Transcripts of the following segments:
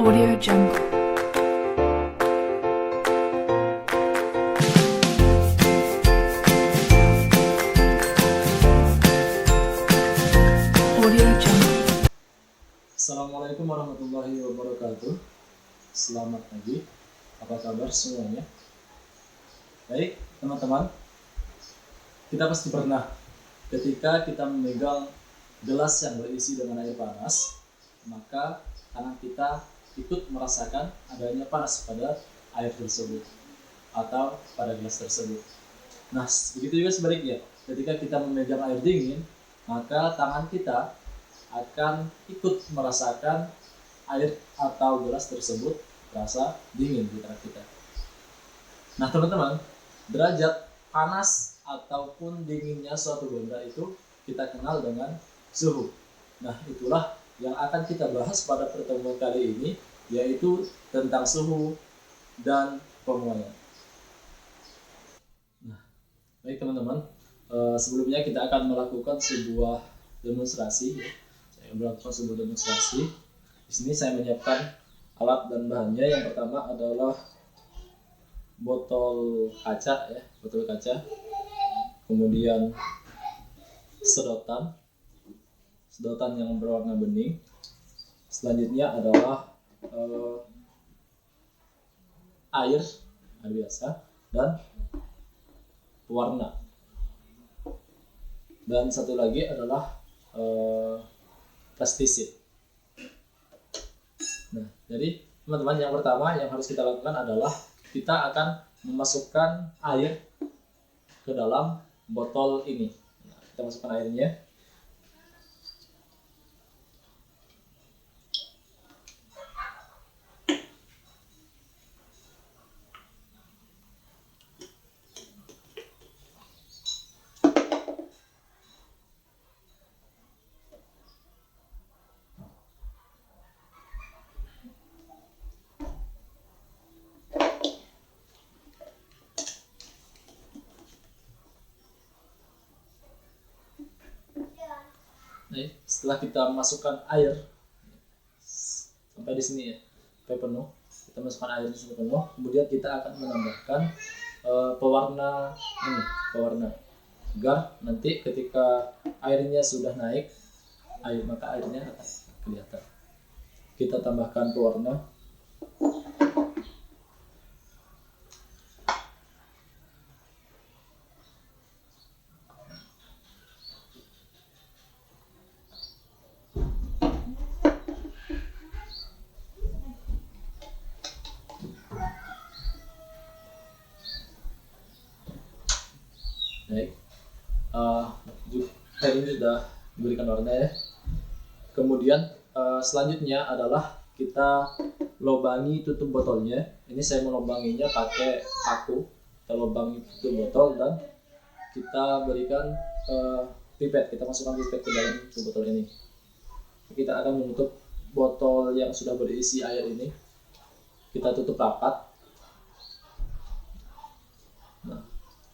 Audio Jungle. Audio Jungle. Assalamualaikum warahmatullahi wabarakatuh. Selamat pagi. Apa kabar semuanya? Baik, teman-teman. Kita pasti pernah ketika kita memegang gelas yang berisi dengan air panas, maka tangan kita ikut merasakan adanya panas pada air tersebut atau pada gelas tersebut. Nah, begitu juga sebaliknya. Ketika kita memegang air dingin, maka tangan kita akan ikut merasakan air atau gelas tersebut terasa dingin di tangan kita. Nah, teman-teman, derajat panas ataupun dinginnya suatu benda itu kita kenal dengan suhu. Nah, itulah yang akan kita bahas pada pertemuan kali ini, yaitu tentang suhu dan pemuaian. Nah, baik teman-teman, sebelumnya kita akan melakukan sebuah demonstrasi. Saya melakukan sebuah demonstrasi. Di sini saya menyiapkan alat dan bahannya. Yang pertama adalah botol kaca, kemudian sedotan yang berwarna bening. Selanjutnya adalah air biasa dan pewarna. Dan satu lagi adalah pestisida. Nah, jadi teman-teman, yang pertama yang harus kita lakukan adalah kita akan memasukkan air ke dalam botol ini. Nah, kita masukkan airnya. Setelah kita masukkan air sampai di sini ya, sampai penuh, kita masukkan air sampai penuh, kemudian kita akan menambahkan pewarna agar nanti ketika airnya sudah naik, maka airnya akan kelihatan. Kita tambahkan pewarna. Baik, air ini sudah diberikan warna ya. Kemudian selanjutnya adalah kita lobangi tutup botolnya. Ini saya melobanginya pakai paku. Kita lobangi tutup botol dan kita berikan pipet. Kita masukkan pipet ke dalam tutup botol ini. Kita akan menutup botol yang sudah berisi air ini. Kita tutup rapat.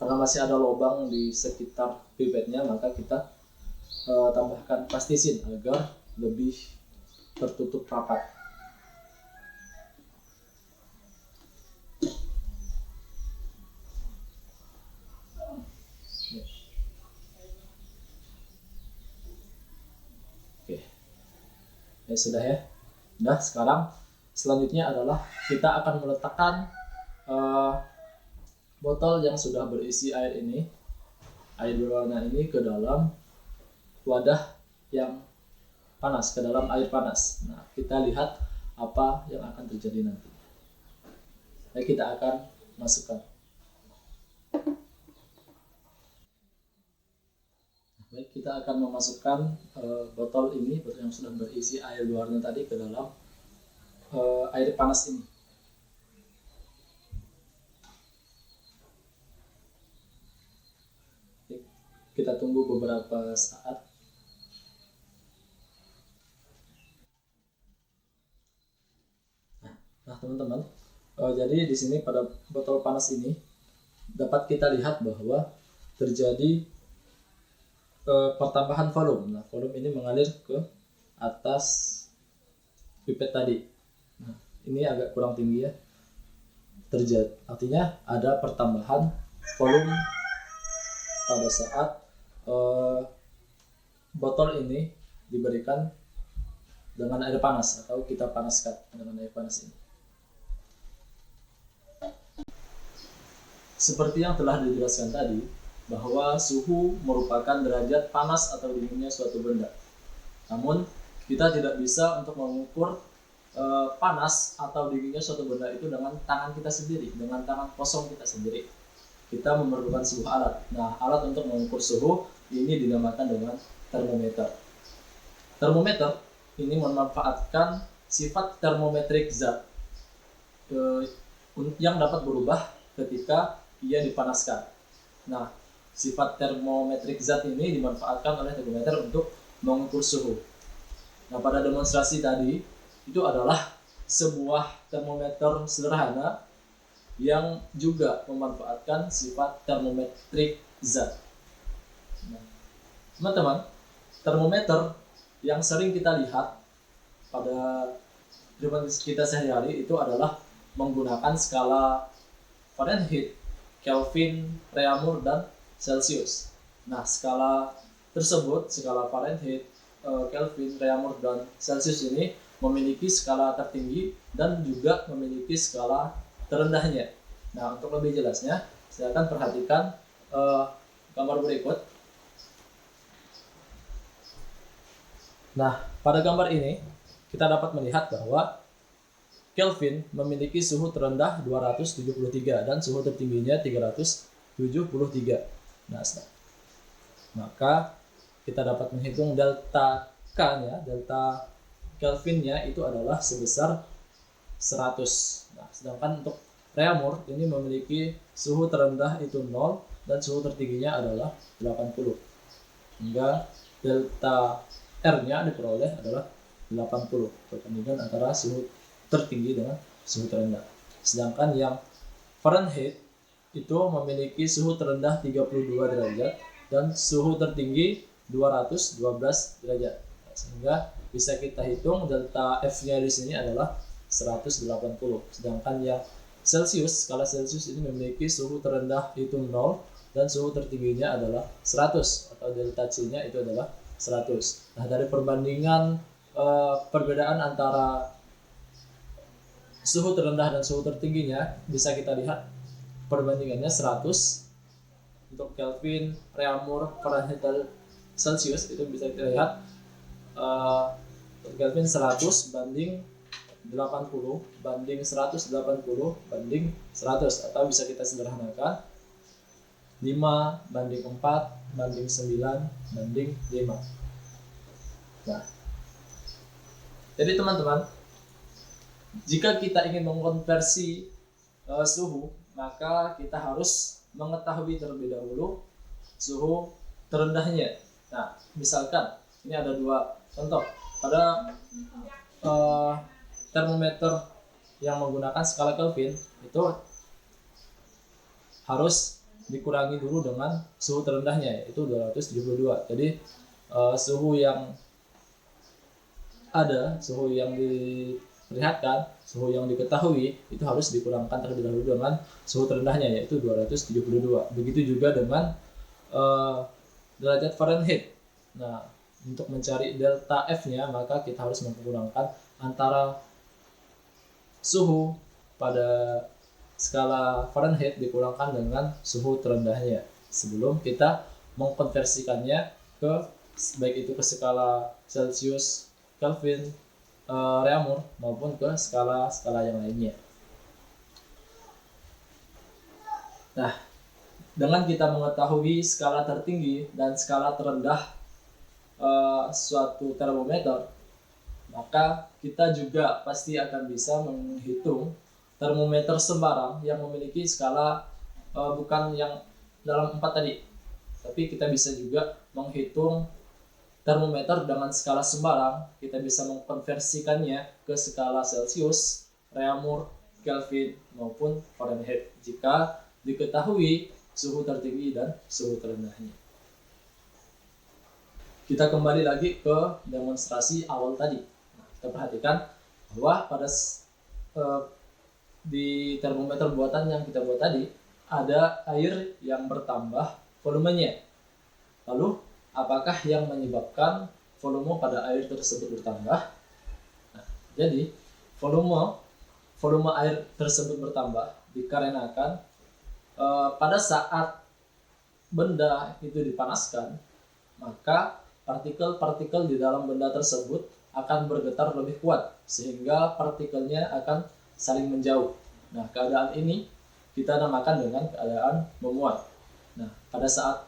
Karena masih ada lubang di sekitar pipetnya, maka kita tambahkan pestisida agar lebih tertutup rapat. Oke, ya sudah ya. Nah, sekarang selanjutnya adalah kita akan meletakkan botol yang sudah berisi air berwarna ini ke dalam wadah yang panas, ke dalam air panas. Nah, kita lihat apa yang akan terjadi nanti. Baik, kita akan masukkan. Baik, kita akan memasukkan botol yang sudah berisi air berwarna tadi ke dalam air panas ini. Kita tunggu beberapa saat. Nah, teman-teman, jadi di sini pada botol panas ini dapat kita lihat bahwa terjadi pertambahan volume. Nah, volume ini mengalir ke atas pipet tadi. Nah, ini agak kurang tinggi ya. Terjadi, artinya ada pertambahan volume pada saat botol ini diberikan dengan air panas atau kita panaskan dengan air panas ini. Seperti yang telah dijelaskan tadi, bahwa suhu merupakan derajat panas atau dinginnya suatu benda. Namun, kita tidak bisa untuk mengukur panas atau dinginnya suatu benda itu dengan tangan kita sendiri, dengan tangan kosong kita sendiri. Kita memerlukan sebuah alat. Nah, alat untuk mengukur suhu ini dinamakan dengan termometer. Termometer ini memanfaatkan sifat termometrik zat yang dapat berubah ketika ia dipanaskan. Nah, sifat termometrik zat ini dimanfaatkan oleh termometer untuk mengukur suhu. Nah, pada demonstrasi tadi itu adalah sebuah termometer sederhana yang juga memanfaatkan sifat termometrik zat. Nah, teman-teman, termometer yang sering kita lihat pada kehidupan kita sehari-hari itu adalah menggunakan skala Fahrenheit, Kelvin, Reaumur, dan Celsius. Nah, skala tersebut, skala Fahrenheit, Kelvin, Reaumur, dan Celsius ini memiliki skala tertinggi dan juga memiliki skala terendahnya. Nah, untuk lebih jelasnya, silakan perhatikan gambar berikut. Nah, pada gambar ini kita dapat melihat bahwa Kelvin memiliki suhu terendah 273 dan suhu tertingginya 373. Nah, maka kita dapat menghitung delta K-nya, delta Kelvinnya itu adalah sebesar 100. Nah, sedangkan untuk Reaumur ini memiliki suhu terendah itu 0 dan suhu tertingginya adalah 80. Hingga delta R-nya diperoleh adalah 80, perbandingan antara suhu tertinggi dengan suhu terendah. Sedangkan yang Fahrenheit itu memiliki suhu terendah 32 derajat dan suhu tertinggi 212 derajat. Sehingga bisa kita hitung delta F-nya di sini adalah 180. Sedangkan yang Celsius, skala Celsius ini memiliki suhu terendah itu 0 dan suhu tertingginya adalah 100 atau delta C-nya itu adalah 100. Nah, dari perbandingan perbedaan antara suhu terendah dan suhu tertingginya bisa kita lihat perbandingannya 100 untuk Kelvin, Reaumur, Fahrenheit, Celsius itu bisa kita lihat untuk Kelvin 100 banding 80 banding 180 banding 100, atau bisa kita sederhanakan 5 banding 4 banding 9 banding 5. Nah, jadi teman-teman, jika kita ingin mengkonversi suhu, maka kita harus mengetahui terlebih dahulu suhu terendahnya. Nah, misalkan ini ada dua contoh. Pada termometer yang menggunakan skala Kelvin itu harus dikurangi dulu dengan suhu terendahnya, yaitu 272. Jadi suhu yang ada, suhu yang diperlihatkan, suhu yang diketahui itu harus dikurangkan terlebih dahulu dengan suhu terendahnya, yaitu 272. Begitu juga dengan derajat Fahrenheit. Nah, untuk mencari delta F-nya maka kita harus mengkurangkan antara suhu pada skala Fahrenheit dikurangkan dengan suhu terendahnya sebelum kita mengkonversikannya ke baik itu ke skala Celsius, Kelvin, Reaumur maupun ke skala-skala yang lainnya. Nah, dengan kita mengetahui skala tertinggi dan skala terendah suatu termometer, maka kita juga pasti akan bisa menghitung termometer sembarang yang memiliki skala bukan yang dalam 4 tadi, tapi kita bisa juga menghitung termometer dengan skala sembarang. Kita bisa mengkonversikannya ke skala Celsius, Reaumur, Kelvin maupun Fahrenheit jika diketahui suhu tertinggi dan suhu terendahnya. Kita kembali lagi ke demonstrasi awal tadi. Nah, kita perhatikan bahwa pada eh, di termometer buatan yang kita buat tadi ada air yang bertambah volumenya. Lalu apakah yang menyebabkan volume pada air tersebut bertambah? Nah, jadi volume air tersebut bertambah dikarenakan pada saat benda itu dipanaskan, maka partikel-partikel di dalam benda tersebut akan bergetar lebih kuat sehingga partikelnya akan saling menjauh. Nah, keadaan ini kita namakan dengan keadaan memuai. Nah, pada saat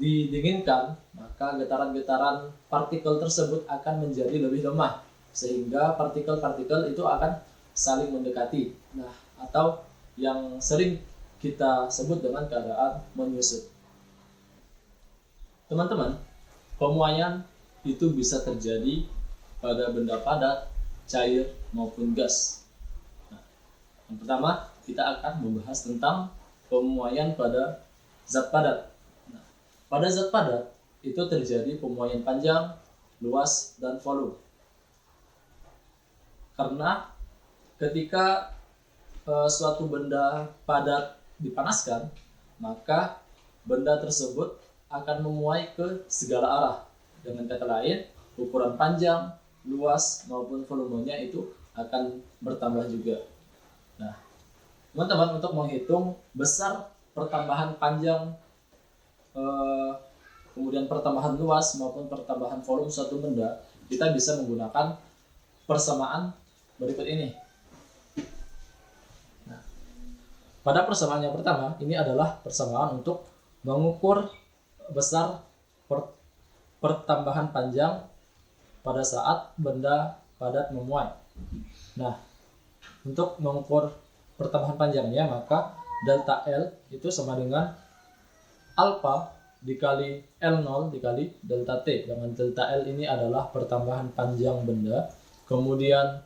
didinginkan, maka getaran-getaran partikel tersebut akan menjadi lebih lemah sehingga partikel-partikel itu akan saling mendekati. Nah, atau yang sering kita sebut dengan keadaan menyusut. Teman-teman, pemuaian itu bisa terjadi pada benda padat, cair, maupun gas. Nah, yang pertama, kita akan membahas tentang pemuaian pada zat padat. Nah, pada zat padat itu terjadi pemuaian panjang, luas, dan volume. Karena ketika suatu benda padat dipanaskan, maka benda tersebut akan memuai ke segala arah. Dengan kata lain, ukuran panjang, luas, maupun volumenya itu akan bertambah juga. Nah, teman-teman, untuk menghitung besar pertambahan panjang, kemudian pertambahan luas, maupun pertambahan volume suatu benda, kita bisa menggunakan persamaan berikut ini. Pada persamaan yang pertama, ini adalah persamaan untuk mengukur besar pertambahan panjang pada saat benda padat memuai. Nah, untuk mengukur pertambahan panjangnya, maka delta L itu sama dengan alpha dikali L0 dikali delta T. Dengan delta L ini adalah pertambahan panjang benda, kemudian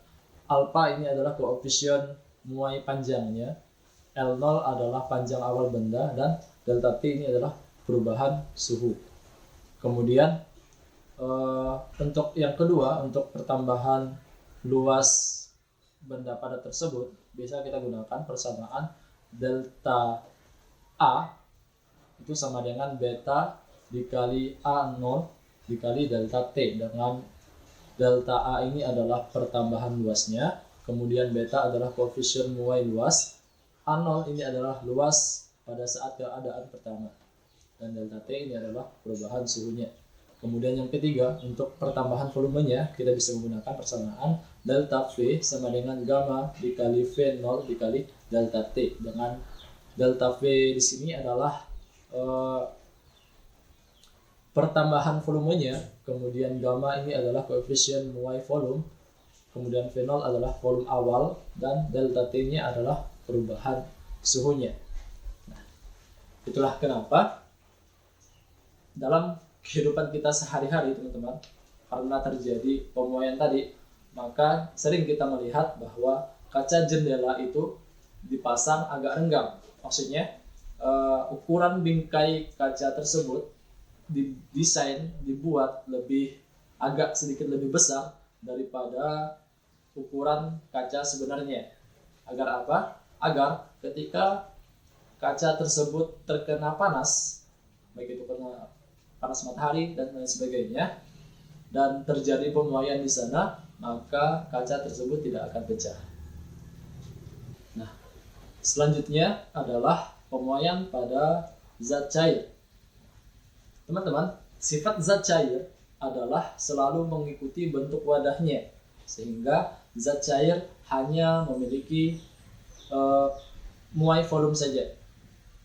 alpha ini adalah koefisien muai panjangnya, L0 adalah panjang awal benda, dan delta T ini adalah perubahan suhu. Kemudian untuk yang kedua, untuk pertambahan luas benda padat tersebut, bisa kita gunakan persamaan delta A itu sama dengan beta dikali A0 dikali delta T, dengan delta A ini adalah pertambahan luasnya, kemudian beta adalah koefisien muai luas, A0 ini adalah luas pada saat keadaan pertama, dan delta T ini adalah perubahan suhunya. Kemudian yang ketiga, untuk pertambahan volumenya, kita bisa menggunakan persamaan delta V sama dengan gamma dikali V0 dikali delta T, dengan delta V di sini adalah pertambahan volumenya, kemudian gamma ini adalah koefisien muai volume, kemudian V0 adalah volume awal, dan delta T-nya adalah perubahan suhunya. Nah, itulah kenapa dalam kehidupan kita sehari-hari, teman-teman, karena terjadi pemuaian tadi, maka sering kita melihat bahwa kaca jendela itu dipasang agak renggang. Maksudnya ukuran bingkai kaca tersebut dibuat agak sedikit lebih besar daripada ukuran kaca sebenarnya. Agar apa? Agar ketika kaca tersebut terkena panas, baik itu kena panas matahari dan lain sebagainya, dan terjadi pemuaian di sana, maka kaca tersebut tidak akan pecah. Nah, selanjutnya adalah pemuaian pada zat cair. Teman-teman, sifat zat cair adalah selalu mengikuti bentuk wadahnya, sehingga zat cair hanya memiliki muai volume saja.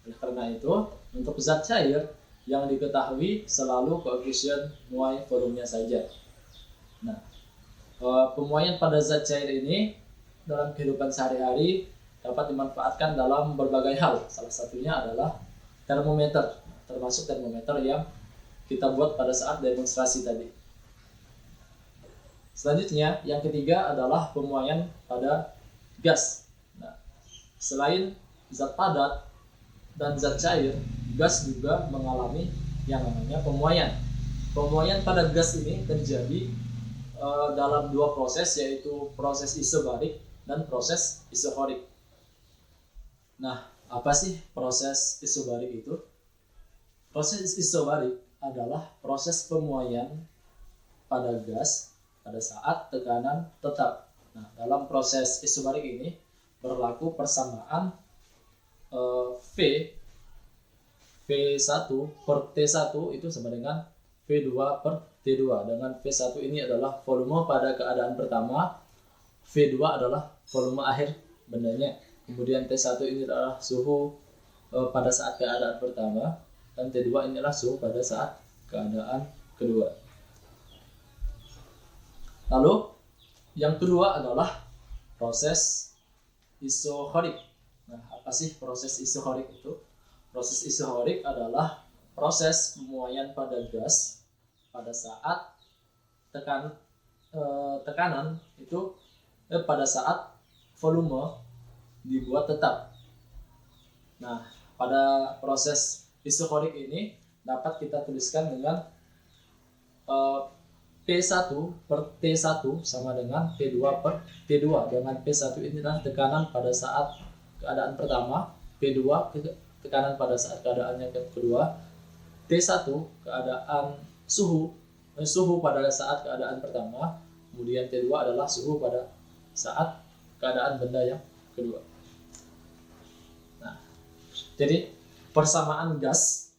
Oleh karena itu, untuk zat cair yang diketahui selalu koefisien muai volumenya saja. Nah, pemuaian pada zat cair ini dalam kehidupan sehari-hari dapat dimanfaatkan dalam berbagai hal. Salah satunya adalah termometer, termasuk termometer yang kita buat pada saat demonstrasi tadi. Selanjutnya, yang ketiga adalah pemuaian pada gas. Nah, selain zat padat dan zat cair, gas juga mengalami yang namanya pemuaian. Pemuaian pada gas ini terjadi dalam dua proses, yaitu proses isobarik dan proses isobarik. Nah, apa sih proses isobarik itu? Proses isobarik adalah proses pemuaian pada gas pada saat tekanan tetap. Nah, dalam proses isobarik ini berlaku persamaan V V1 per T1 itu sama dengan V2 per T2, dengan V1 ini adalah volume pada keadaan pertama, V2 adalah volume akhir bendanya, kemudian T1 ini adalah suhu pada saat keadaan pertama, dan T2 ini adalah suhu pada saat keadaan kedua. Lalu yang kedua adalah proses isohorik. Nah, apa sih proses isohorik itu? Proses isohorik adalah proses pemuaian pada gas pada saat tekanan itu pada saat volume dibuat tetap. Nah, pada proses isohorik ini dapat kita tuliskan dengan P1 per T1 sama dengan P2 per T2, dengan P1 ini adalah tekanan pada saat keadaan pertama, P2 tekanan pada saat keadaan yang kedua, T1 keadaan suhu pada saat keadaan pertama, kemudian T2 adalah suhu pada saat keadaan benda yang kedua. Nah, jadi persamaan gas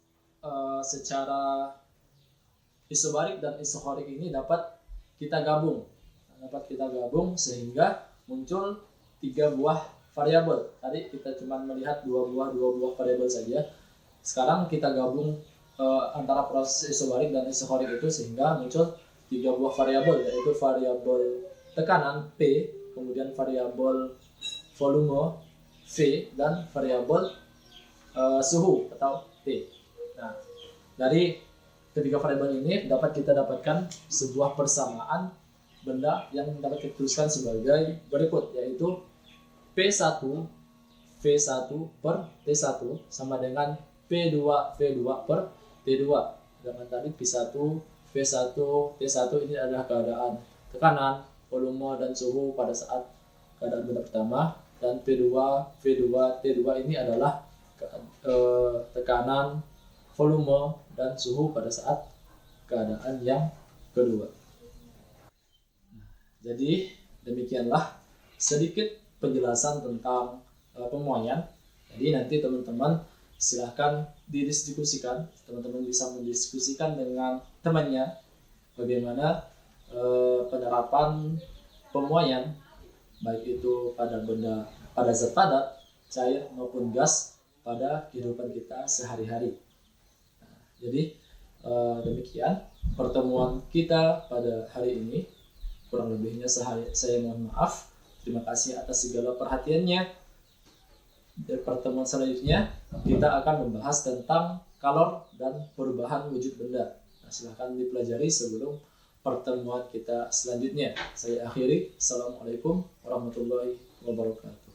secara isobarik dan isohorik ini dapat kita gabung sehingga muncul 3 buah variabel. Tadi kita cuma melihat dua buah variabel saja. Sekarang kita gabung antara proses isobarik dan isohorik itu sehingga muncul 3 buah variabel, yaitu variabel tekanan P, kemudian variabel volume V, dan variabel suhu atau T. Nah, dari ketiga variabel ini dapat kita dapatkan sebuah persamaan benda yang dapat kita tuliskan sebagai berikut, yaitu P1 V1 per T1 sama dengan P2 V2 per T2. Dengan tadi P1 V1 T1 ini adalah keadaan tekanan, volume, dan suhu pada saat keadaan benda pertama, dan P2 V2 T2 ini adalah tekanan, volume, dan suhu pada saat keadaan yang kedua. Jadi demikianlah sedikit penjelasan tentang pemuaian. Jadi nanti teman-teman silahkan didiskusikan, teman-teman bisa mendiskusikan dengan temannya bagaimana penerapan pemuaian baik itu pada benda, pada zat padat, cair maupun gas pada kehidupan kita sehari-hari. Jadi demikian pertemuan kita pada hari ini. Kurang lebihnya saya mohon maaf. Terima kasih atas segala perhatiannya. Di pertemuan selanjutnya kita akan membahas tentang kalor dan perubahan wujud benda. Nah, silahkan dipelajari sebelum pertemuan kita selanjutnya. Saya akhiri. Assalamualaikum warahmatullahi wabarakatuh.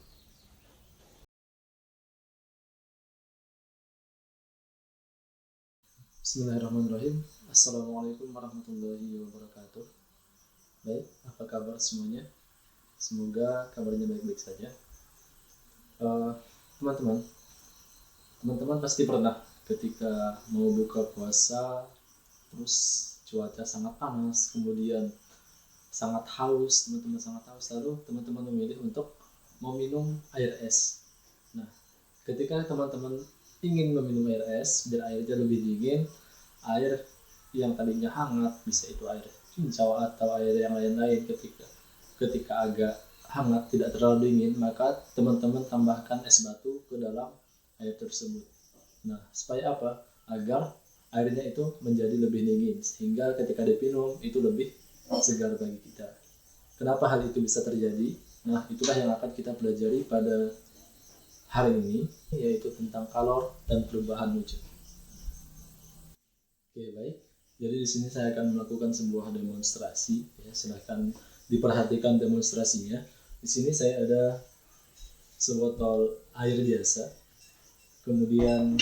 Bismillahirrahmanirrahim. Assalamualaikum warahmatullahi wabarakatuh. Baik, apa kabar semuanya? Semoga kabarnya baik-baik saja. Teman-teman pasti pernah ketika mau buka puasa, terus cuaca sangat panas, kemudian sangat haus, lalu teman-teman memilih untuk meminum air es. Nah, ketika teman-teman ingin meminum air es biar airnya lebih dingin, air yang tadinya hangat, bisa itu air cincau atau air yang lain-lain, ketika agak hangat tidak terlalu dingin, maka teman-teman tambahkan es batu ke dalam air tersebut. Nah, supaya apa? Agar airnya itu menjadi lebih dingin sehingga ketika diminum itu lebih segar bagi kita. Kenapa hal itu bisa terjadi? Nah, itulah yang akan kita pelajari pada hari ini, yaitu tentang kalor dan perubahan wujud. Oke, baik. Jadi di sini saya akan melakukan sebuah demonstrasi. Ya, silahkan diperhatikan demonstrasinya. Di sini saya ada sebotol air biasa, kemudian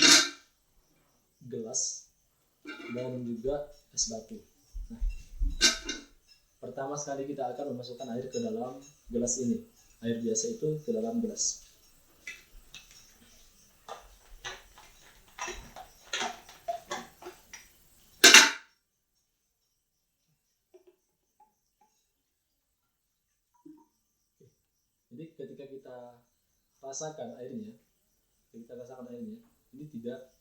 gelas, dan juga es batu. Nah, pertama sekali kita akan memasukkan air ke dalam gelas ini. air biasa itu ke dalam gelas. Jadi ketika kita rasakan airnya, ini tidak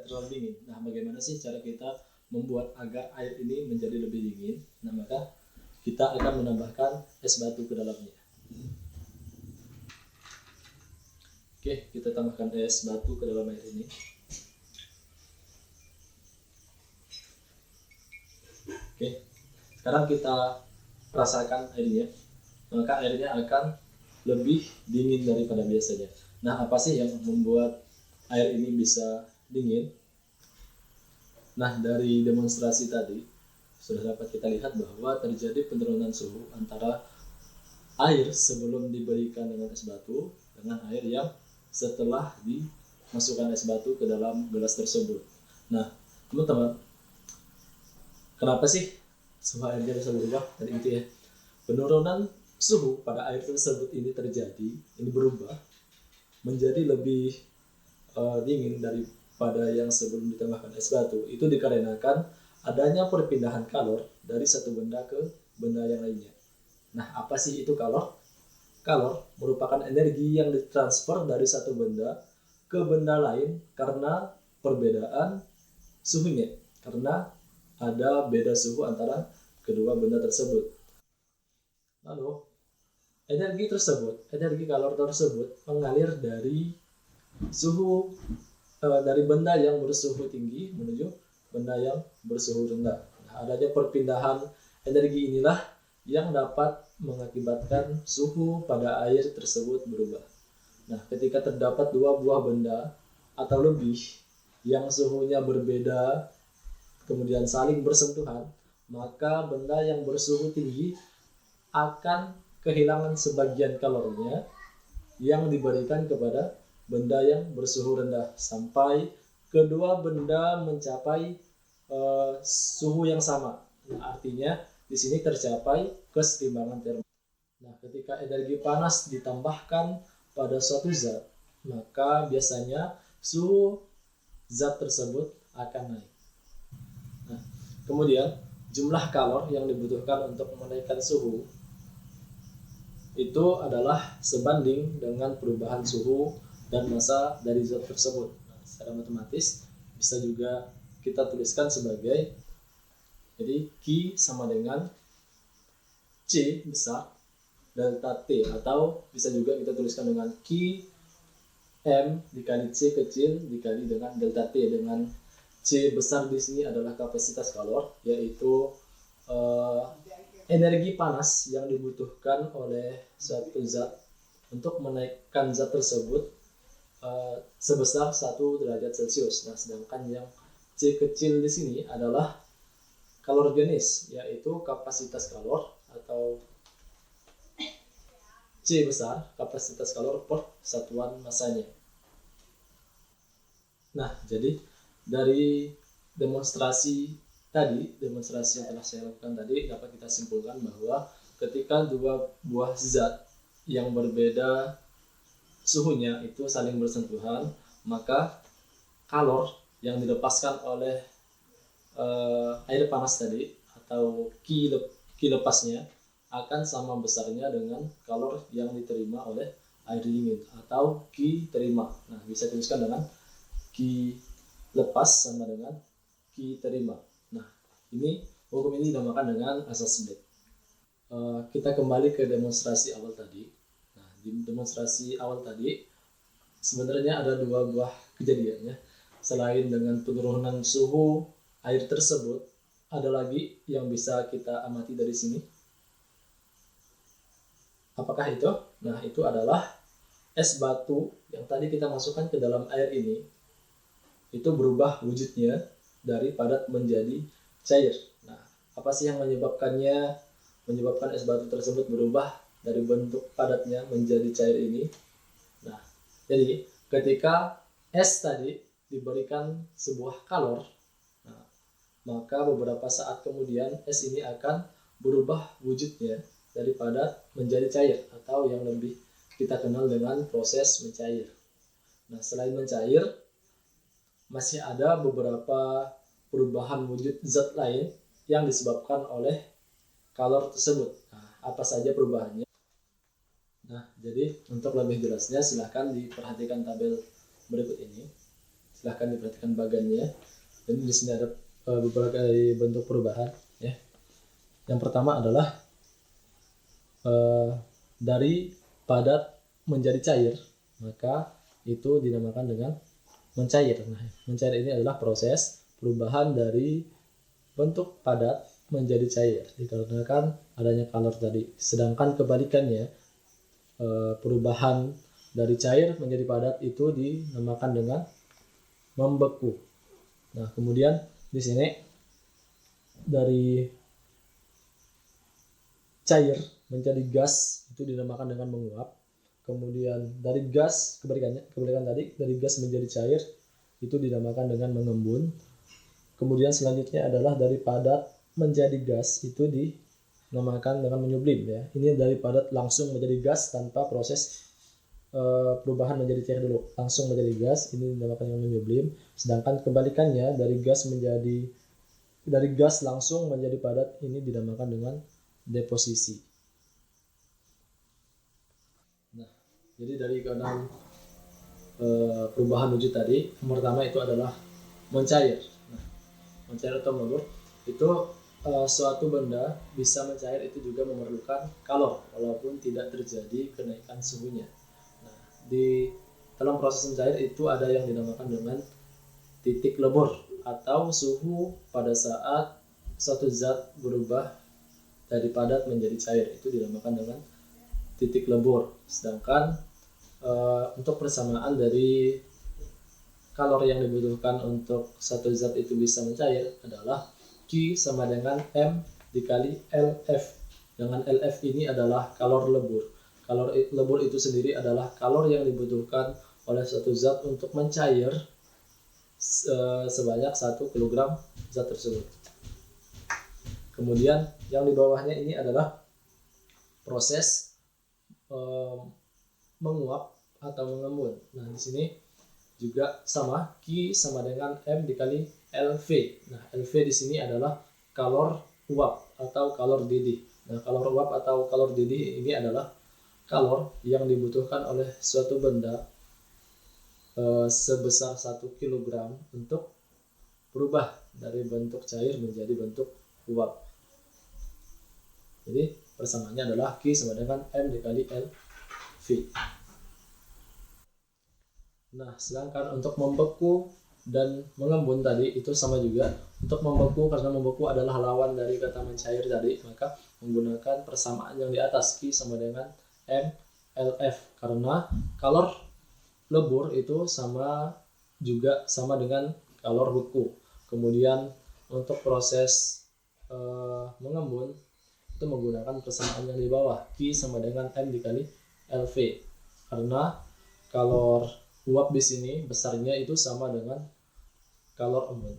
terlalu dingin. Nah, bagaimana sih cara kita membuat agar air ini menjadi lebih dingin? Nah, maka kita akan menambahkan es batu ke dalamnya. Oke, kita tambahkan es batu ke dalam air ini. Oke, sekarang kita rasakan airnya. Maka airnya akan lebih dingin daripada biasanya. Nah, apa sih yang membuat air ini bisa dingin? Nah, dari demonstrasi tadi sudah dapat kita lihat bahwa terjadi penurunan suhu antara air sebelum diberikan dengan es batu dengan air yang setelah dimasukkan es batu ke dalam gelas tersebut. Nah, teman-teman, kenapa sih suhu airnya bisa berubah? Tadi itu ya, penurunan suhu pada air tersebut ini berubah menjadi lebih dingin daripada yang sebelum ditambahkan es batu. Itu dikarenakan adanya perpindahan kalor dari satu benda ke benda yang lainnya. Nah, apa sih itu kalor? Kalor merupakan energi yang ditransfer dari satu benda ke benda lain karena perbedaan suhunya, karena ada beda suhu antara kedua benda tersebut. Lalu energi kalor tersebut mengalir dari dari benda yang bersuhu tinggi menuju benda yang bersuhu rendah. Nah, adanya perpindahan energi inilah yang dapat mengakibatkan suhu pada air tersebut berubah. Nah, ketika terdapat dua buah benda atau lebih yang suhunya berbeda kemudian saling bersentuhan, maka benda yang bersuhu tinggi akan kehilangan sebagian kalornya yang diberikan kepada benda yang bersuhu rendah sampai kedua benda mencapai suhu yang sama. Nah, artinya di sini tercapai keseimbangan termodinamika. Nah, ketika energi panas ditambahkan pada suatu zat, maka biasanya suhu zat tersebut akan naik. Nah, kemudian jumlah kalor yang dibutuhkan untuk menaikkan suhu itu adalah sebanding dengan perubahan suhu dan massa dari zat tersebut. Nah, secara matematis bisa juga kita tuliskan sebagai, jadi Q sama dengan C besar delta T, atau bisa juga kita tuliskan dengan Q M dikali C kecil dikali dengan delta T, dengan C besar di sini adalah kapasitas kalor, yaitu energi panas yang dibutuhkan oleh suatu zat untuk menaikkan zat tersebut sebesar 1 derajat Celcius. Nah, sedangkan yang C kecil di sini adalah kalorigenis, yaitu kapasitas kalor, atau C besar kapasitas kalor per satuan masanya. Nah, jadi dari demonstrasi yang telah saya lakukan tadi dapat kita simpulkan bahwa ketika dua buah zat yang berbeda suhunya itu saling bersentuhan, maka kalor yang dilepaskan oleh air panas tadi atau Q lepasnya akan sama besarnya dengan kalor yang diterima oleh air dingin atau Q terima. Nah, bisa tuliskan dengan Q lepas sama dengan Q terima. Nah, hukum ini dinamakan dengan asas Black. Kita kembali ke demonstrasi awal tadi. Nah, di demonstrasi awal tadi sebenarnya ada dua buah kejadian ya. Selain dengan penurunan suhu air tersebut, ada lagi yang bisa kita amati dari sini. Apakah itu? Nah, itu adalah es batu yang tadi kita masukkan ke dalam air ini. Itu berubah wujudnya dari padat menjadi cair. Nah, apa sih yang menyebabkan es batu tersebut berubah dari bentuk padatnya menjadi cair ini? Nah, jadi ketika es tadi diberikan sebuah kalor, nah, maka beberapa saat kemudian es ini akan berubah wujudnya dari padat menjadi cair, atau yang lebih kita kenal dengan proses mencair. Nah, selain mencair, masih ada beberapa perubahan wujud zat lain yang disebabkan oleh kalor tersebut. Nah, apa saja perubahannya? Nah, jadi untuk lebih jelasnya silahkan diperhatikan tabel berikut ini. Silahkan diperhatikan bagannya. Jadi di sini ada beberapa bentuk perubahan, ya. Yang pertama adalah dari padat menjadi cair, maka itu dinamakan dengan mencair. Nah, mencair ini adalah proses perubahan dari bentuk padat menjadi cair dikarenakan adanya kalor tadi. Sedangkan kebalikannya, perubahan dari cair menjadi padat itu dinamakan dengan membeku. Nah, kemudian di sini dari cair menjadi gas itu dinamakan dengan menguap. Kemudian dari gas, kebalikan tadi, dari gas menjadi cair itu dinamakan dengan mengembun. Kemudian selanjutnya adalah dari padat menjadi gas itu dinamakan dengan menyublim, ya. Ini dari padat langsung menjadi gas tanpa proses perubahan menjadi cair dulu, langsung menjadi gas, ini dinamakan dengan menyublim. Sedangkan kebalikannya, dari gas langsung menjadi padat, ini dinamakan dengan deposisi. Nah, jadi dari keenam perubahan wujud tadi, yang pertama itu adalah mencair. Nah, mencair atau melebur itu suatu benda bisa mencair itu juga memerlukan kalor walaupun tidak terjadi kenaikan suhunya. Nah, di dalam proses mencair itu ada yang dinamakan dengan titik lebur atau suhu pada saat suatu zat berubah dari padat menjadi cair, itu dinamakan dengan titik lebur. Sedangkan untuk persamaan dari kalor yang dibutuhkan untuk satu zat itu bisa mencair adalah Q sama dengan M dikali LF. Dengan LF ini adalah kalor lebur. Kalor lebur itu sendiri adalah kalor yang dibutuhkan oleh suatu zat untuk mencair sebanyak 1 kg zat tersebut. Kemudian yang di bawahnya ini adalah proses menguap atau mengembun. Nah, di sini juga sama, Q sama dengan M dikali LV. Nah, LV di sini adalah kalor uap atau kalor didih. Nah, kalor uap atau kalor didih ini adalah kalor yang dibutuhkan oleh suatu benda sebesar 1 kg untuk berubah dari bentuk cair menjadi bentuk uap. Jadi persamaannya adalah Q sama dengan M dikali LV. Nah, sedangkan untuk membeku dan mengembun tadi itu sama juga. Untuk membeku, karena membeku adalah lawan dari kata mencair tadi, maka menggunakan persamaan yang di atas, Q sama dengan M LF, karena kalor lebur itu sama dengan kalor beku. Kemudian untuk proses mengembun itu menggunakan persamaan yang di bawah, Q sama dengan M dikali LV, karena kalor uap di sini besarnya itu sama dengan kalor embun.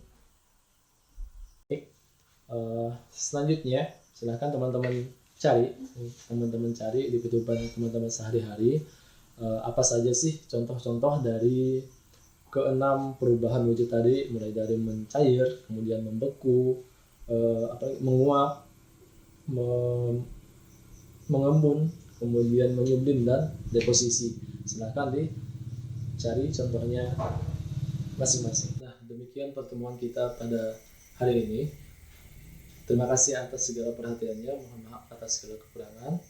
Selanjutnya silahkan teman-teman cari di kehidupan teman-teman sehari-hari apa saja sih contoh-contoh dari keenam perubahan wujud tadi, mulai dari mencair, kemudian membeku, menguap, mengembun, kemudian menyublim dan deposisi. Silahkan dicari contohnya masing-masing. Nah, demikian pertemuan kita pada hari ini. Terima kasih atas segala perhatiannya, mohon maaf atas segala kekurangan.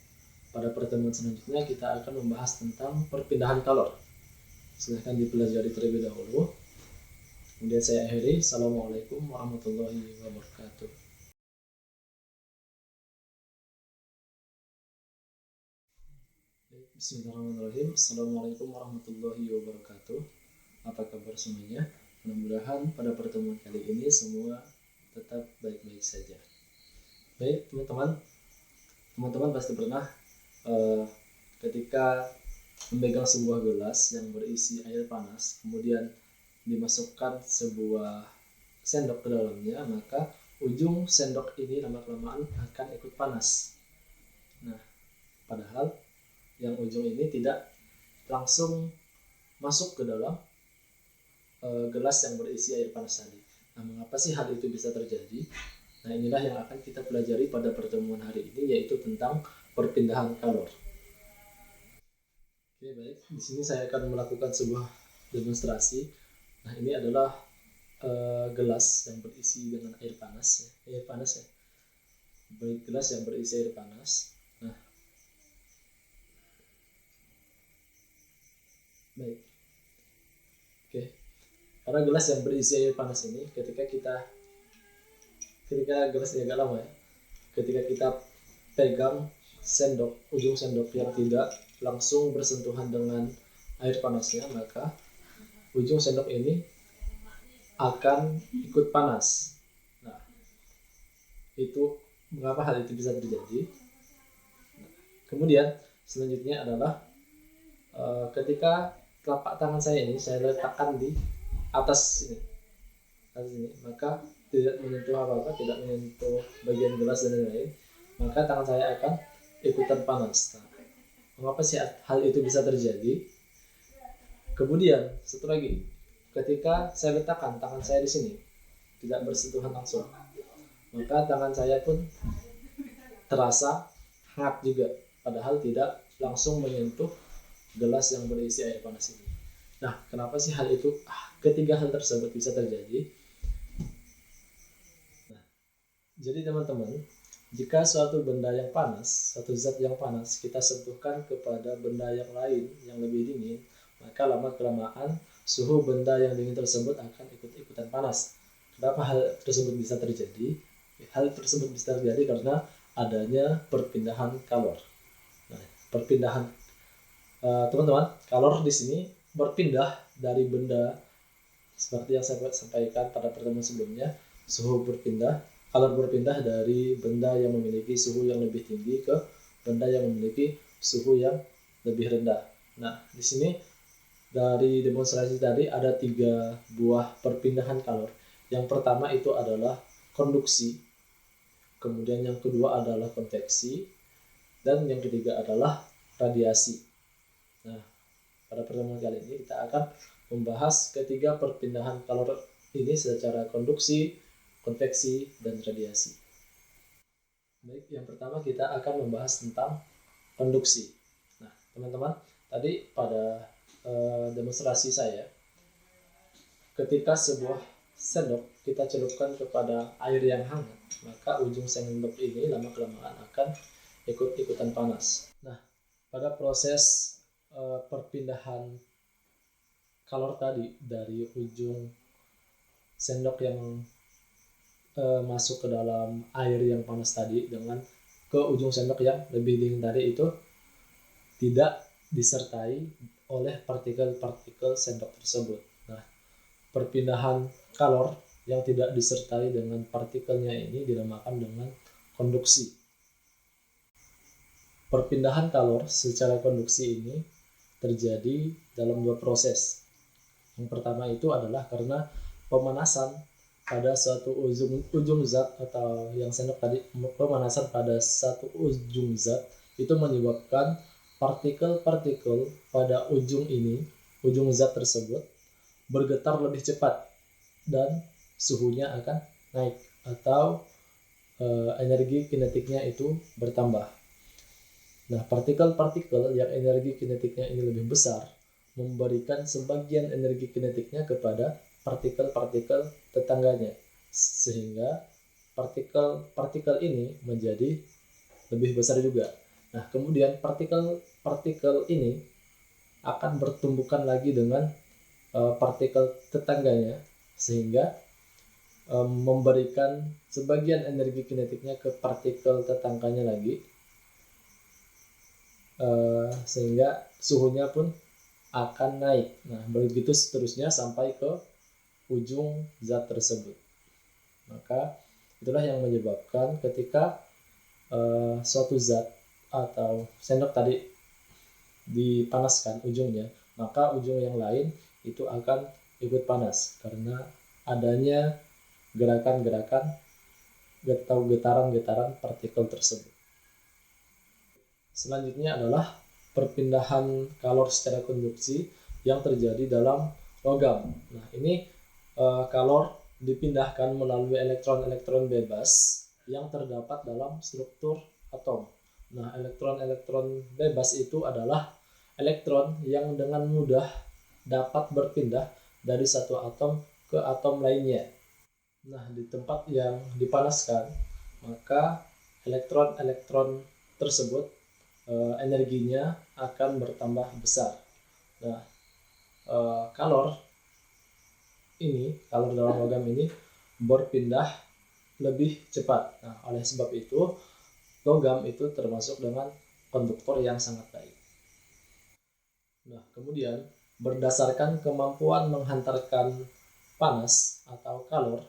Pada pertemuan selanjutnya kita akan membahas tentang perpindahan kalor. Silahkan dipelajari terlebih dahulu. Kemudian saya akhiri. Assalamualaikum warahmatullahi wabarakatuh. Bismillahirrahmanirrahim. Assalamualaikum warahmatullahi wabarakatuh. Apa kabar semuanya? Mudah-mudahan pada pertemuan kali ini semua tetap baik-baik saja. Baik, teman-teman pasti pernah ketika memegang sebuah gelas yang berisi air panas, kemudian dimasukkan sebuah sendok ke dalamnya, maka ujung sendok ini lama-kelamaan akan ikut panas. Nah, Padahal yang ujung ini tidak langsung masuk ke dalam gelas yang berisi air panas tadi. Nah, mengapa sih hal itu bisa terjadi? Nah, inilah yang akan kita pelajari pada pertemuan hari ini, yaitu tentang perpindahan kalor. Oke, baik. Di sini saya akan melakukan sebuah demonstrasi. Nah, ini adalah gelas yang berisi dengan air panas, ya. Baik, gelas yang berisi air panas. Nah, baik. Oke. Pada gelas yang berisi air panas ini, ketika gelas ini agak lama ya, ketika kita pegang ujung sendok yang tidak langsung bersentuhan dengan air panasnya, maka ujung sendok ini akan ikut panas. Nah, itu mengapa hal itu bisa terjadi. Nah, kemudian selanjutnya adalah ketika telapak tangan saya ini saya letakkan di atas sini, maka tidak menyentuh apa-apa, tidak menyentuh bagian gelas dan lain-lain, maka tangan saya akan ikutan panas. Nah, mengapa sih hal itu bisa terjadi? Kemudian satu lagi, ketika saya letakkan tangan saya di sini tidak bersentuhan langsung, maka tangan saya pun terasa hangat juga, padahal tidak langsung menyentuh gelas yang berisi air panas ini. Nah, kenapa sih hal itu? Ketiga hal tersebut bisa terjadi. Nah, jadi teman-teman, jika suatu benda yang panas, suatu zat yang panas, kita sentuhkan kepada benda yang lain yang lebih dingin, maka lama-kelamaan suhu benda yang dingin tersebut akan ikut-ikutan panas. Kenapa hal tersebut bisa terjadi? Hal tersebut bisa terjadi karena adanya perpindahan kalor. Nah, perpindahan teman-teman, kalor di sini berpindah dari benda seperti yang saya sampaikan pada pertemuan sebelumnya. Kalor berpindah dari benda yang memiliki suhu yang lebih tinggi ke benda yang memiliki suhu yang lebih rendah. Nah, di sini dari demonstrasi tadi ada 3 buah perpindahan kalor. Yang pertama itu adalah konduksi, kemudian yang kedua adalah konveksi, dan yang ketiga adalah radiasi. Nah, pada pertemuan kali ini kita akan membahas ketiga perpindahan kalor ini secara konduksi, konveksi, dan radiasi. Baik, yang pertama kita akan membahas tentang konduksi. Nah, teman-teman, tadi pada demonstrasi saya, ketika sebuah sendok kita celupkan kepada air yang hangat, maka ujung sendok ini lama-kelamaan akan ikut-ikutan panas. Nah, pada proses perpindahan kalor tadi dari ujung sendok yang masuk ke dalam air yang panas tadi dengan ke ujung sendok yang lebih dingin tadi, itu tidak disertai oleh partikel-partikel sendok tersebut. Nah, perpindahan kalor yang tidak disertai dengan partikelnya ini dinamakan dengan konduksi. Perpindahan kalor secara konduksi ini terjadi dalam 2 proses. Yang pertama itu adalah karena pemanasan pada suatu ujung zat, atau yang sendok tadi, pemanasan pada satu ujung zat itu menyebabkan partikel-partikel pada ujung zat tersebut bergetar lebih cepat dan suhunya akan naik, atau energi kinetiknya itu bertambah. Nah, partikel-partikel yang energi kinetiknya ini lebih besar memberikan sebagian energi kinetiknya kepada partikel-partikel tetangganya, sehingga partikel-partikel ini menjadi lebih besar juga. Nah, kemudian partikel-partikel ini akan bertumbukan lagi dengan partikel tetangganya, sehingga memberikan sebagian energi kinetiknya ke partikel tetangganya lagi, sehingga suhunya pun akan naik. Nah, begitu seterusnya sampai ke ujung zat tersebut. Maka itulah yang menyebabkan ketika suatu zat atau sendok tadi dipanaskan ujungnya, maka ujung yang lain itu akan ikut panas karena adanya gerakan-gerakan atau getaran-getaran partikel tersebut. Selanjutnya adalah perpindahan kalor secara konduksi yang terjadi dalam logam. Nah, ini kalor dipindahkan melalui elektron-elektron bebas yang terdapat dalam struktur atom. Nah, elektron-elektron bebas itu adalah elektron yang dengan mudah dapat berpindah dari satu atom ke atom lainnya. Nah, di tempat yang dipanaskan, maka elektron-elektron tersebut energinya akan bertambah besar. Nah, kalor dalam logam ini berpindah lebih cepat. Nah, oleh sebab itu, logam itu termasuk dengan konduktor yang sangat baik. Nah, kemudian berdasarkan kemampuan menghantarkan panas atau kalor,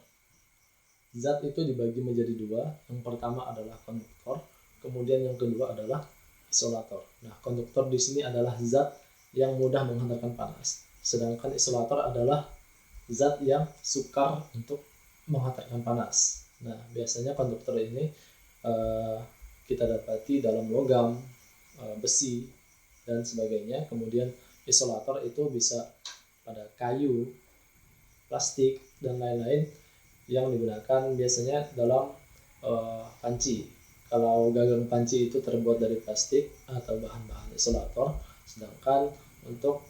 zat itu dibagi menjadi dua. Yang pertama adalah konduktor, kemudian yang kedua adalah isolator. Nah, konduktor di sini adalah zat yang mudah menghantarkan panas, sedangkan isolator adalah zat yang sukar untuk menghantarkan panas. Nah, biasanya konduktor ini kita dapati dalam logam, besi, dan sebagainya. Kemudian isolator itu bisa pada kayu, plastik, dan lain-lain yang digunakan biasanya dalam panci. Kalau gagang panci itu terbuat dari plastik atau bahan-bahan isolator, sedangkan untuk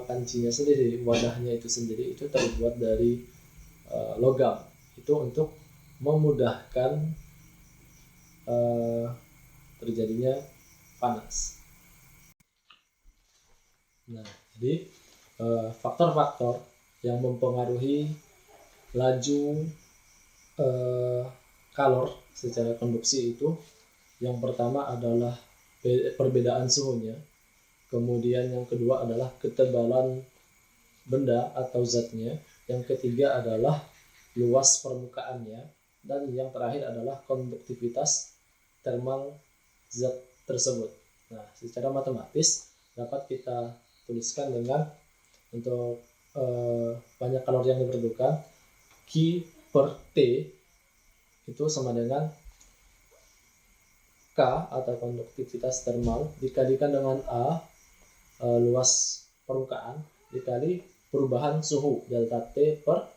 pancinya sendiri, wadahnya itu sendiri itu terbuat dari logam. Itu untuk memudahkan terjadinya panas. Nah, jadi faktor-faktor yang mempengaruhi laju kalor secara konduksi itu, yang pertama adalah perbedaan suhunya, kemudian yang kedua adalah ketebalan benda atau zatnya, yang ketiga adalah luas permukaannya, dan yang terakhir adalah konduktivitas thermal zat tersebut. Nah, secara matematis dapat kita tuliskan dengan untuk banyak kalor yang diperlukan, Q per T itu sama dengan K atau konduktivitas thermal dikalikan dengan A, luas permukaan, dikali perubahan suhu delta T per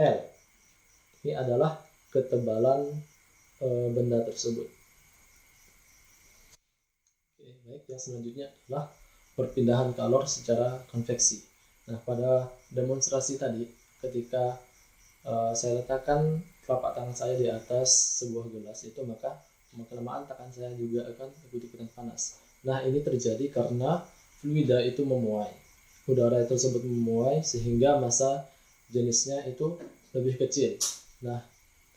L. Ini adalah ketebalan benda tersebut. Oke, baik, yang selanjutnya adalah perpindahan kalor secara konveksi. Nah, pada demonstrasi tadi, ketika saya letakkan telapak tangan saya di atas sebuah gelas itu, maka kelamaan tangan saya juga akan ikut-ikutan panas. Nah, ini terjadi karena fluida itu memuai. Udara tersebut memuai sehingga massa jenisnya itu lebih kecil. Nah,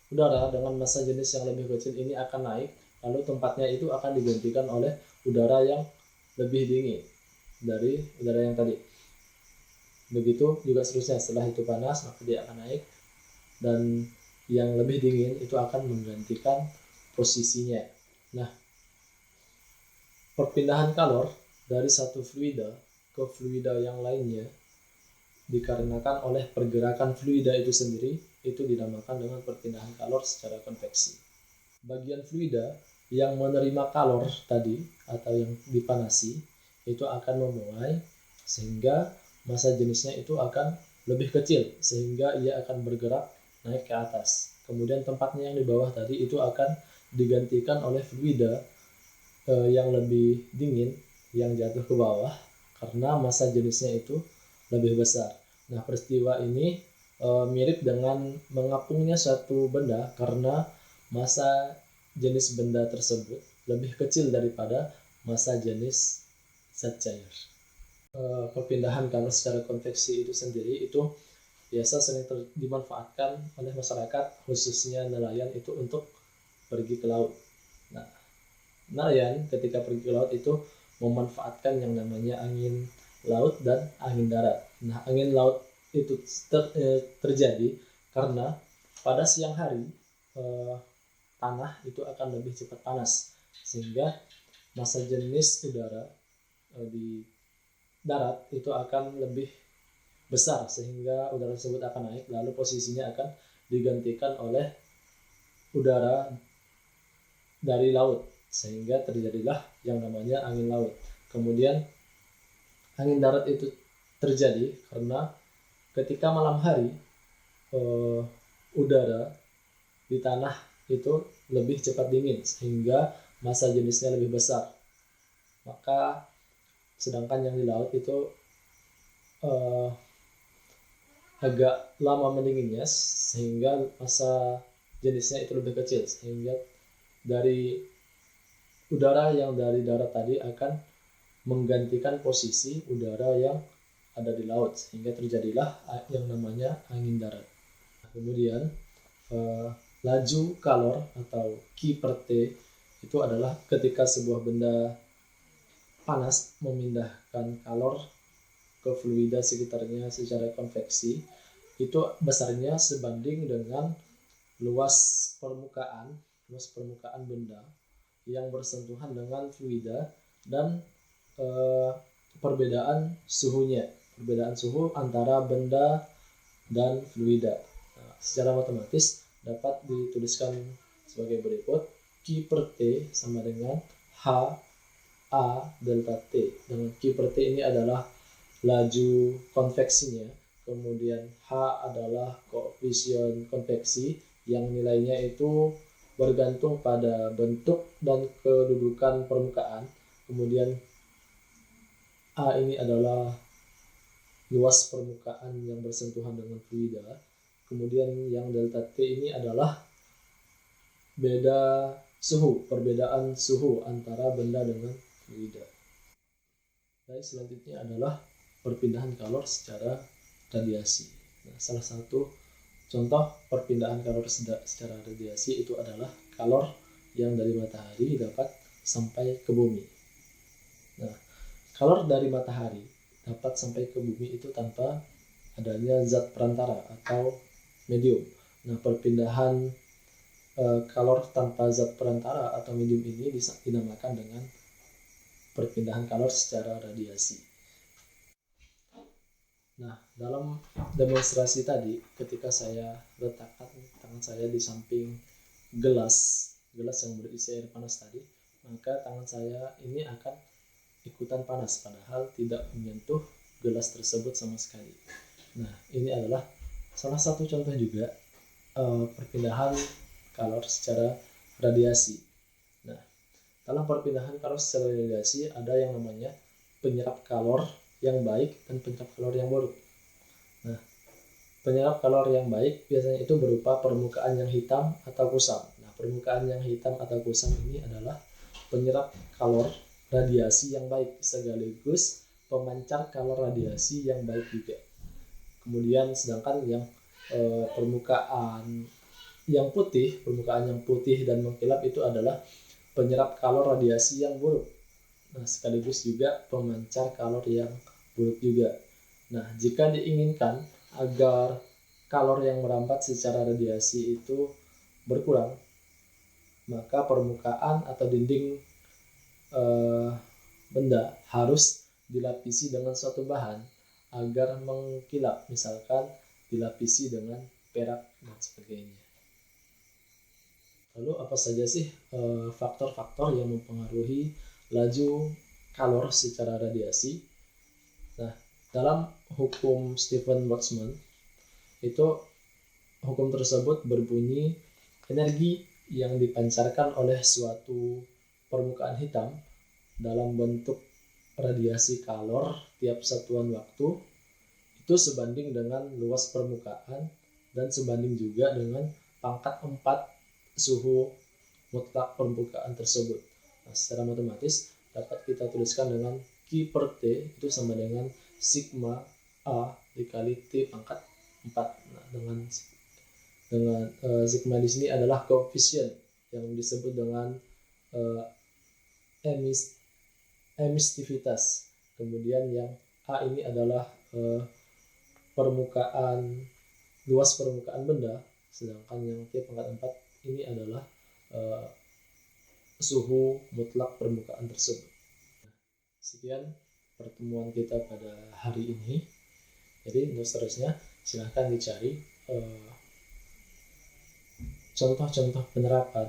udara dengan massa jenis yang lebih kecil ini akan naik, lalu tempatnya itu akan digantikan oleh udara yang lebih dingin dari udara yang tadi. Begitu juga seterusnya, setelah itu panas maka dia akan naik, dan yang lebih dingin itu akan menggantikan posisinya. Nah, perpindahan kalor dari satu fluida ke fluida yang lainnya dikarenakan oleh pergerakan fluida itu sendiri, itu dinamakan dengan perpindahan kalor secara konveksi. Bagian fluida yang menerima kalor tadi atau yang dipanasi itu akan memuai sehingga massa jenisnya itu akan lebih kecil, sehingga ia akan bergerak naik ke atas. Kemudian tempatnya yang di bawah tadi itu akan digantikan oleh fluida yang lebih dingin yang jatuh ke bawah karena massa jenisnya itu lebih besar. Nah, peristiwa ini mirip dengan mengapungnya suatu benda karena massa jenis benda tersebut lebih kecil daripada massa jenis zat cair. Perpindahan kalor secara konveksi itu sendiri itu biasa sering dimanfaatkan oleh masyarakat, khususnya nelayan itu untuk pergi ke laut. Nah, nelayan ketika pergi ke laut itu memanfaatkan yang namanya angin laut dan angin darat. Nah, angin laut itu terjadi karena pada siang hari tanah itu akan lebih cepat panas, sehingga massa jenis udara di darat itu akan lebih besar, sehingga udara tersebut akan naik, lalu posisinya akan digantikan oleh udara dari laut. sehingga terjadilah yang namanya angin laut. Kemudian angin darat itu terjadi karena ketika malam hari udara di tanah itu lebih cepat dingin sehingga massa jenisnya lebih besar. Maka sedangkan yang di laut itu agak lama mendinginnya sehingga massa jenisnya itu lebih kecil, sehingga dari udara yang dari darat tadi akan menggantikan posisi udara yang ada di laut sehingga terjadilah yang namanya angin darat. Kemudian laju kalor atau Q per T itu adalah ketika sebuah benda panas memindahkan kalor ke fluida sekitarnya secara konveksi, itu besarnya sebanding dengan luas permukaan benda yang bersentuhan dengan fluida dan perbedaan suhu antara benda dan fluida. Nah, secara matematis dapat dituliskan sebagai berikut: Q per T sama dengan H A delta T. Dengan Q per T ini adalah laju konveksinya, kemudian H adalah koefisien konveksi yang nilainya itu bergantung pada bentuk dan kedudukan permukaan, kemudian A ini adalah luas permukaan yang bersentuhan dengan fluida, kemudian yang delta T ini adalah perbedaan suhu antara benda dengan fluida. Baik, selanjutnya adalah perpindahan kalor secara radiasi. Nah, salah satu contoh perpindahan kalor secara radiasi itu adalah kalor yang dari matahari dapat sampai ke bumi. Nah, kalor dari matahari dapat sampai ke bumi itu tanpa adanya zat perantara atau medium. Nah, perpindahan kalor tanpa zat perantara atau medium ini dinamakan dengan perpindahan kalor secara radiasi. Nah, dalam demonstrasi tadi, ketika saya letakkan tangan saya di samping gelas yang berisi air panas tadi, maka tangan saya ini akan ikutan panas, padahal tidak menyentuh gelas tersebut sama sekali. Nah, ini adalah salah satu contoh juga perpindahan kalor secara radiasi. Nah, dalam perpindahan kalor secara radiasi ada yang namanya penyerap kalor yang baik dan penyerap kalor yang buruk. Nah, penyerap kalor yang baik biasanya itu berupa permukaan yang hitam atau kusam. Nah, permukaan yang hitam atau kusam ini adalah penyerap kalor radiasi yang baik sekaligus pemancar kalor radiasi yang baik juga. Kemudian sedangkan yang permukaan yang putih dan mengkilap itu adalah penyerap kalor radiasi yang buruk. Nah, sekaligus juga pemancar kalor yang buruk juga. Nah, jika diinginkan agar kalor yang merambat secara radiasi itu berkurang, maka permukaan atau dinding benda harus dilapisi dengan suatu bahan agar mengkilap, misalkan dilapisi dengan perak dan sebagainya. Lalu apa saja sih faktor-faktor yang mempengaruhi laju kalor secara radiasi? Nah, dalam hukum Stephen Boltzmann itu hukum tersebut berbunyi energi yang dipancarkan oleh suatu permukaan hitam dalam bentuk radiasi kalor tiap satuan waktu itu sebanding dengan luas permukaan dan sebanding juga dengan pangkat 4 suhu mutlak permukaan tersebut. Nah, secara matematis dapat kita tuliskan dengan Q per T itu sama dengan sigma A dikali T pangkat 4. Nah, dengan sigma di sini adalah koefisien yang disebut dengan emisivitas. Kemudian yang A ini adalah luas permukaan benda, sedangkan yang T pangkat 4 ini adalah suhu mutlak permukaan tersebut. Sekian pertemuan kita pada hari ini. Jadi untuk seterusnya silahkan dicari contoh-contoh penerapan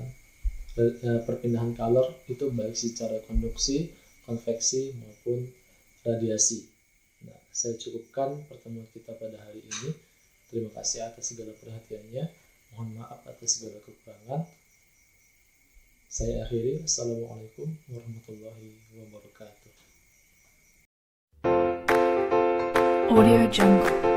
perpindahan color itu baik secara konduksi, konveksi maupun radiasi. Nah, saya cukupkan pertemuan kita pada hari ini. Terima kasih atas segala perhatiannya. Mohon maaf atas segala kekurangan. Saya akhiri. Assalamualaikum warahmatullahi wabarakatuh. Audio Jungle.